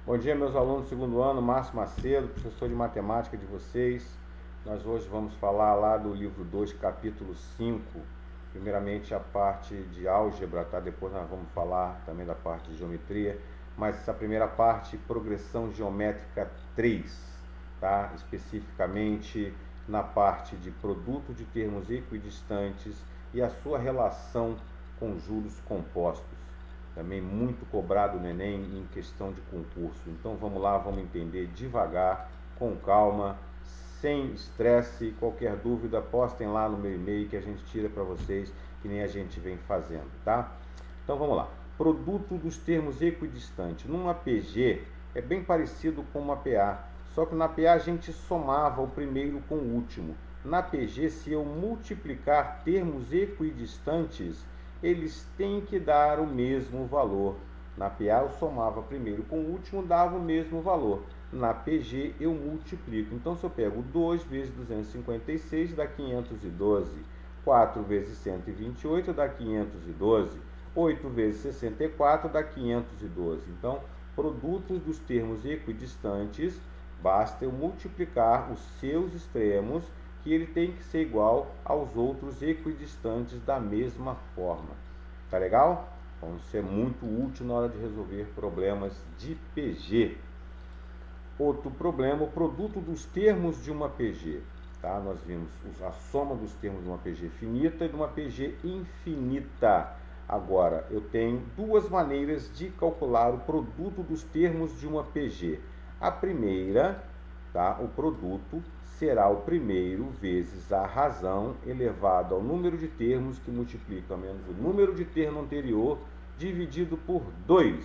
Bom dia, meus alunos do segundo ano, Márcio Macedo, professor de matemática de vocês. Nós hoje vamos falar lá do livro 2, capítulo 5. Primeiramente a parte de álgebra, tá? Depois nós vamos falar também da parte de geometria. Mas essa primeira parte, progressão geométrica 3, tá? Especificamente na parte de produto de termos equidistantes e a sua relação com juros compostos. Também muito cobrado no Enem em questão de concurso. Então vamos lá, vamos entender devagar, com calma, sem estresse. Qualquer dúvida, postem lá no meu e-mail que a gente tira para vocês, que nem a gente vem fazendo, tá? Então vamos lá. Produto dos termos equidistantes. Numa PG é bem parecido com uma PA, só que na PA a gente somava o primeiro com o último. Na PG, se eu multiplicar termos equidistantes, eles têm que dar o mesmo valor. Na PA eu somava primeiro com o último, dava o mesmo valor. Na PG eu multiplico. Então se eu pego 2 vezes 256 dá 512. 4 vezes 128 dá 512. 8 vezes 64 dá 512. Então, produtos dos termos equidistantes, basta eu multiplicar os seus extremos, que ele tem que ser igual aos outros equidistantes da mesma forma. Tá legal? Vão ser muito útil na hora de resolver problemas de PG. Outro problema, o produto dos termos de uma PG. Tá? Nós vimos a soma dos termos de uma PG finita e de uma PG infinita. Agora, eu tenho duas maneiras de calcular o produto dos termos de uma PG. A primeira, tá? O produto será o primeiro vezes a razão elevado ao número de termos que multiplica menos o número de termo anterior dividido por 2.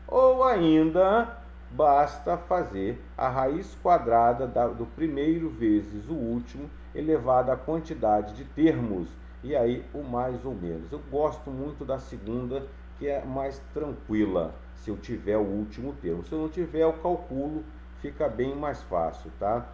Ou ainda, basta fazer a raiz quadrada do primeiro vezes o último elevado à quantidade de termos. E aí o mais ou menos. Eu gosto muito da segunda, que é mais tranquila, se eu tiver o último termo. Se eu não tiver, eu calculo, fica bem mais fácil, tá?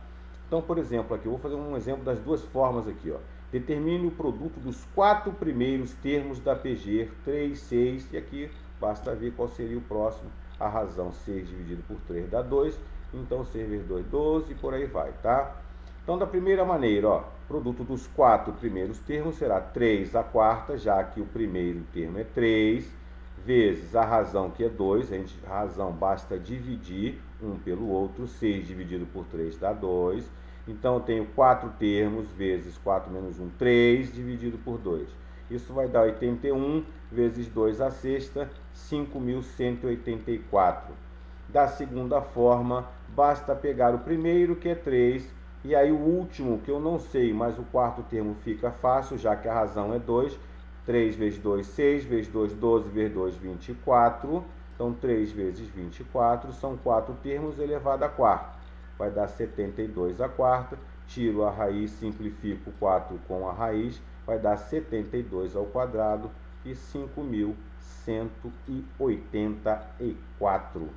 Então, por exemplo, aqui eu vou fazer um exemplo das duas formas aqui, ó. Determine o produto dos 4 primeiros termos da PG, 3, 6, e aqui basta ver qual seria o próximo. A razão 6 dividido por 3 dá 2, então 6 vezes 2, 12, e por aí vai, tá? Então, da primeira maneira, ó, produto dos 4 primeiros termos será 3 a quarta, já que o primeiro termo é 3, vezes a razão, que é 2, a razão basta dividir um pelo outro, 6 dividido por 3 dá 2, então eu tenho 4 termos, vezes 4 menos 1, 3, dividido por 2. Isso vai dar 81, vezes 2 a sexta, 5.184. Da segunda forma, basta pegar o primeiro, que é 3, e aí o último, que eu não sei, mas o quarto termo fica fácil, já que a razão é 2. 3 vezes 2, 6, vezes 2, 12, vezes 2, 24. Então, 3 vezes 24 são 4 termos elevado à quarta. Vai dar 72 a quarta. Tiro a raiz, simplifico 4 com a raiz. Vai dar 72 ao quadrado e 5.184.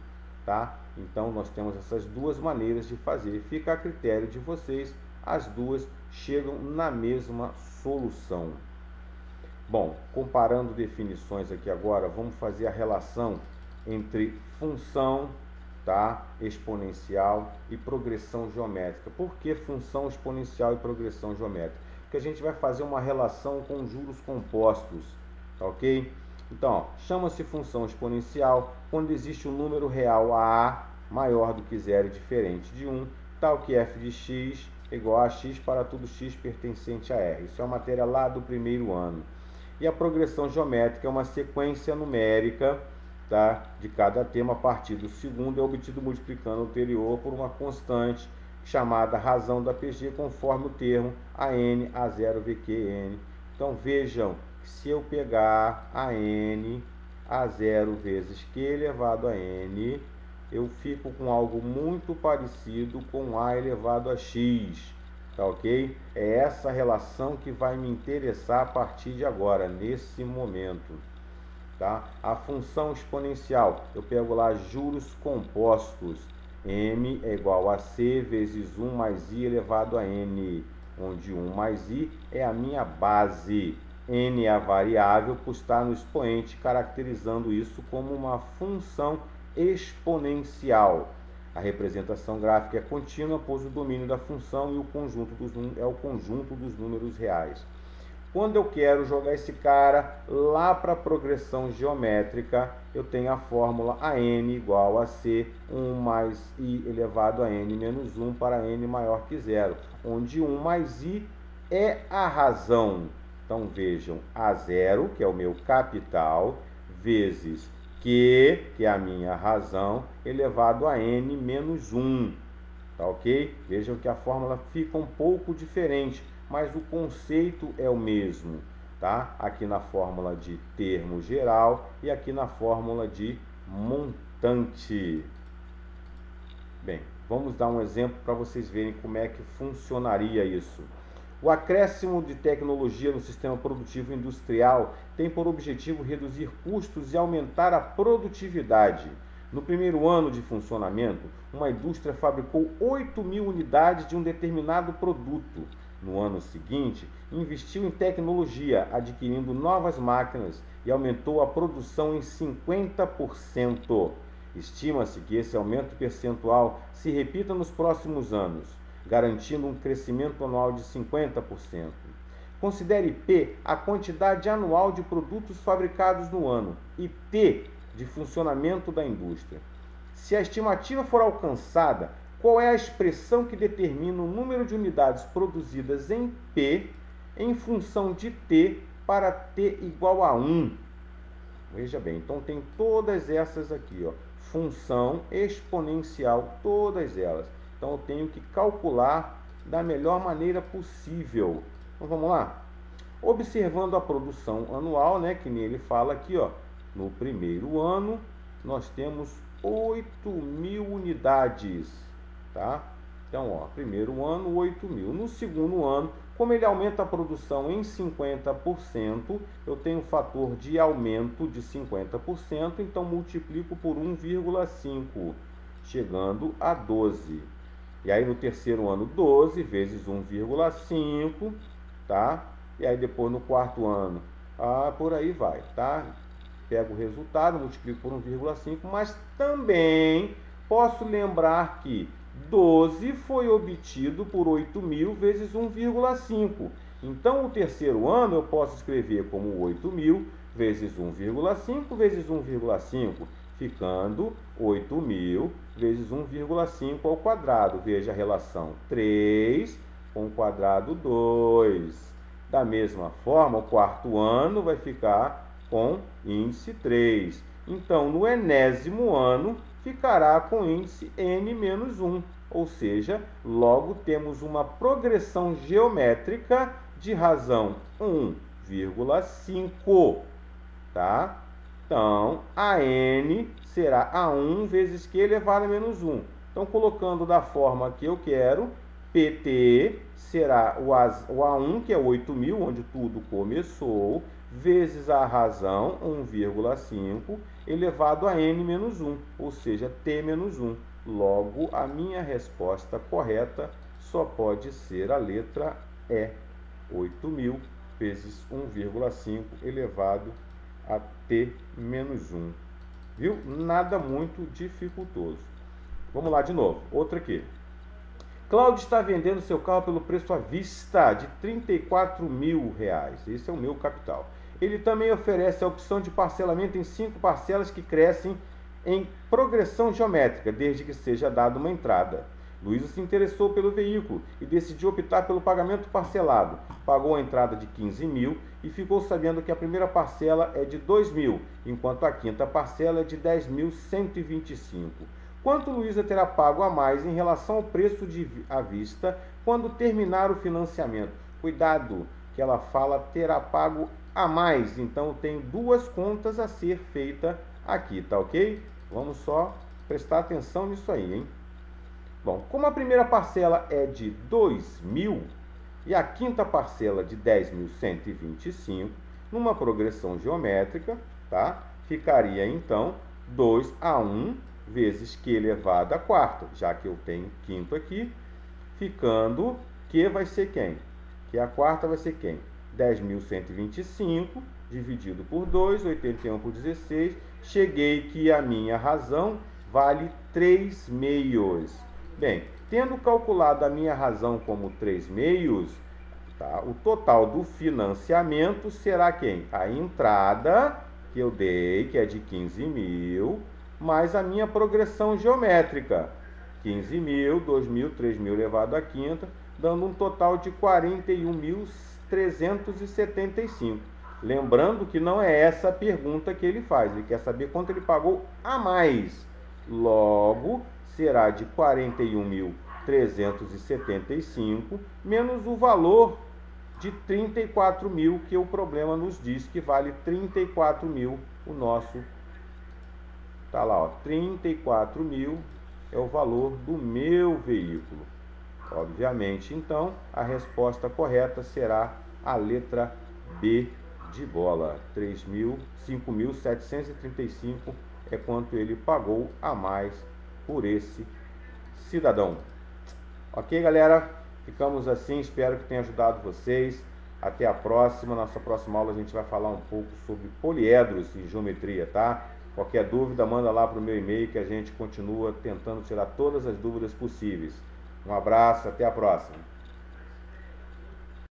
Tá? Então, nós temos essas duas maneiras de fazer. Fica a critério de vocês. As duas chegam na mesma solução. Bom, comparando definições aqui agora, vamos fazer a relação entre função, tá, exponencial e progressão geométrica. Por que função exponencial e progressão geométrica? Porque a gente vai fazer uma relação com juros compostos, tá ok? Então, chama-se função exponencial quando existe um número real a maior do que zero e diferente de 1, tal que f de x é igual a x para tudo x pertencente a r. Isso é uma matéria lá do primeiro ano. E a progressão geométrica é uma sequência numérica, tá, de cada termo a partir do segundo, é obtido multiplicando o anterior por uma constante chamada razão da PG, conforme o termo AN, A0, VQN. Então vejam que se eu pegar AN, A0 vezes Q elevado a N, eu fico com algo muito parecido com A elevado a X. Tá ok? É essa relação que vai me interessar a partir de agora, nesse momento. Tá? A função exponencial, eu pego lá juros compostos. M é igual a C vezes 1 mais I elevado a N, onde 1 mais I é a minha base. N é a variável por estar no expoente, caracterizando isso como uma função exponencial. A representação gráfica é contínua, pois o domínio da função e o conjunto é o conjunto dos números reais. Quando eu quero jogar esse cara lá para a progressão geométrica, eu tenho a fórmula AN igual a C1 mais I elevado a N menos 1 para N maior que 0, onde 1 mais I é a razão. Então vejam, A0, que é o meu capital, vezes Q, que é a minha razão, elevado a N menos 1. Tá ok? Vejam que a fórmula fica um pouco diferente, mas o conceito é o mesmo, tá? Aqui na fórmula de termo geral e aqui na fórmula de montante. Bem, vamos dar um exemplo para vocês verem como é que funcionaria isso. O acréscimo de tecnologia no sistema produtivo industrial tem por objetivo reduzir custos e aumentar a produtividade. No primeiro ano de funcionamento, uma indústria fabricou 8.000 unidades de um determinado produto. No ano seguinte, investiu em tecnologia, adquirindo novas máquinas e aumentou a produção em 50%. Estima-se que esse aumento percentual se repita nos próximos anos, garantindo um crescimento anual de 50%. Considere P a quantidade anual de produtos fabricados no ano e T de funcionamento da indústria. Se a estimativa for alcançada, qual é a expressão que determina o número de unidades produzidas em P em função de T para T igual a 1? Veja bem, então tem todas essas aqui, ó, função exponencial, todas elas. Então eu tenho que calcular da melhor maneira possível. Então vamos lá? Observando a produção anual, né, que nem ele fala aqui, ó, no primeiro ano nós temos 8.000 unidades, tá? Então, ó, primeiro ano 8.000. No segundo ano, como ele aumenta a produção em 50%, eu tenho um fator de aumento de 50%, então multiplico por 1,5, chegando a 12. E aí no terceiro ano, 12 vezes 1,5, tá? E aí depois no quarto ano, por aí vai, tá? Pego o resultado, multiplico por 1,5, mas também posso lembrar que 12 foi obtido por 8.000 vezes 1,5. Então, o terceiro ano eu posso escrever como 8.000 vezes 1,5 vezes 1,5, ficando 8.000 vezes 1,5 ao quadrado. Veja a relação 3 com o quadrado 2. Da mesma forma, o quarto ano vai ficar com índice 3. Então, no enésimo ano, ficará com índice n-1, ou seja, logo temos uma progressão geométrica de razão 1,5, tá? Então, a n será a 1 vezes q elevado a menos 1. Então, colocando da forma que eu quero, PT será o A1, que é 8.000, onde tudo começou, vezes a razão 1,5 elevado a n menos 1, ou seja, t menos 1. Logo, a minha resposta correta só pode ser a letra E, 8.000 vezes 1,5 elevado a t menos 1. Viu? Nada muito dificultoso. Vamos lá de novo. Outra aqui. Cláudio está vendendo seu carro pelo preço à vista de R$34.000. Esse é o meu capital. Ele também oferece a opção de parcelamento em 5 parcelas que crescem em progressão geométrica, desde que seja dada uma entrada. Luísa se interessou pelo veículo e decidiu optar pelo pagamento parcelado. Pagou a entrada de 15.000 e ficou sabendo que a primeira parcela é de 2.000, enquanto a quinta parcela é de 10.125. Quanto Luísa terá pago a mais em relação ao preço à vista quando terminar o financiamento? Cuidado, que ela fala terá pago a mais, então eu tenho duas contas a ser feita aqui, tá ok? Vamos só prestar atenção nisso aí, hein? Bom, como a primeira parcela é de 2.000 e a quinta parcela de 10.125, numa progressão geométrica, tá? Ficaria então 2 a 1 vezes Q elevado à quarta, já que eu tenho quinto aqui, ficando Q vai ser quem? Que a quarta vai ser quem? 10.125 dividido por 2, 81 por 16, cheguei que a minha razão vale 3 meios. Bem, tendo calculado a minha razão como 3 meios, tá, o total do financiamento será quem? A entrada que eu dei, que é de 15 mil, mais a minha progressão geométrica. 15 mil, 2 mil, 3 mil elevado à quinta, dando um total de 41.375. Lembrando que não é essa a pergunta que ele faz, ele quer saber quanto ele pagou a mais. Logo, será de 41.375 menos o valor de 34 mil, que o problema nos diz que vale 34 mil o nosso. Tá lá, ó, 34 mil é o valor do meu veículo. Obviamente, então, a resposta correta será a letra B de bola. 5.735 é quanto ele pagou a mais por esse cidadão. Ok, galera? Ficamos assim, espero que tenha ajudado vocês. Até a próxima. Nossa próxima aula a gente vai falar um pouco sobre poliedros e geometria, tá? Qualquer dúvida, manda lá para o meu e-mail que a gente continua tentando tirar todas as dúvidas possíveis. Um abraço, até a próxima.